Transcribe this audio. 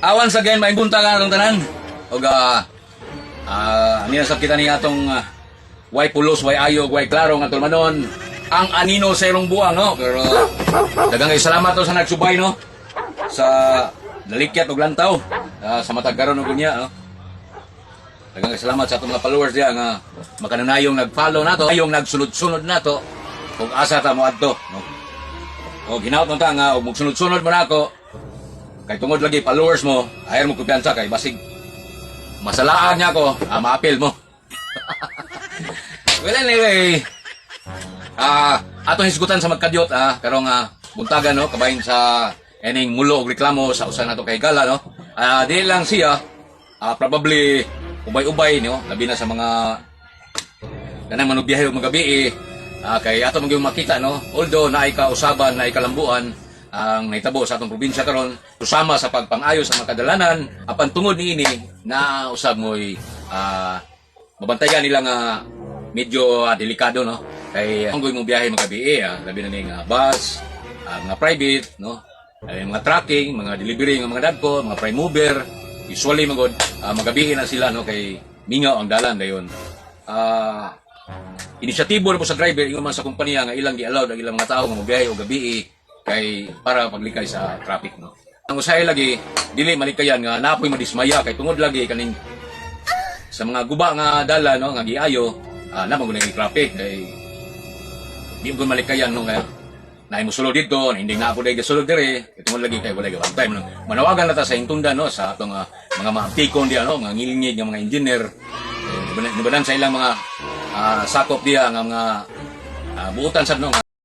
Awan sa gayon maibunta ka atong tanan. Og aniya sab kita ni atong way pulos, way ayog, way klaro nga tulmanon. Ang anino sa irong buwang, no? Pero daghang kay salamat to sa nagsubay, no? Sa nalikyat og lantaw sa matag karon og unya, no? Daghang kay salamat sa atong mga followers diya nga makananayong nag-follow nato, ayong nagsunod-sunod nato kung asa ta mo adto, no? O ginaot mo ta nga og magsunod-sunod mo nako. Kay tungod lagi followers mo, ayaw mo kumpiyansa kay basig masalaan niya ako, maapil mo. Well, anyway, atong hisgutan sa magkadyot, karong buntagan, no, kabahin sa ening mulo og reklamo sa usa nato kay Gala, no. Di lang siya, probably ubay-ubay, no, labi na sa mga kanang manubiyahe og magabi, kay ato magyung makita, no, although naay kausaban, naay kalambuan ang naitabo sa atong probinsya karon susama sa pagpang-ayo sa mga kadalanan apan tungod niini na usab moy mabantayan nila nga medyo delikado, no, kay ang mo biyahe magabi labi na ning bus, mga private, no, mga trucking, mga delivery nga mga dadko, mga prime mover usually magod magabi na sila, no, kay mingaw ang dalan dayon. Inisyatibo na po sa driver ingon man sa kumpanya nga ilang gi-allow ang ilang mga tawo nga mobiyahe og gabi kay para paglikay sa traffic, no. Ang usahay lagi dili malikayan nga napoy madismaya kay tungod lagi kaning sa mga guba nga dala, no, nga giayo na magunay ang traffic kay di mo malikayan, no, nga naay mo sulod dito hindi nga po dai gasulod dire kay tungod lagi kay wala gawang time, no. Manawagan na ta sa intunda, no, sa atong mga maaptikon diya, no, mga ngilingig nga mga engineer nibanan sa ilang mga sakop diya nga mga buutan sad, no.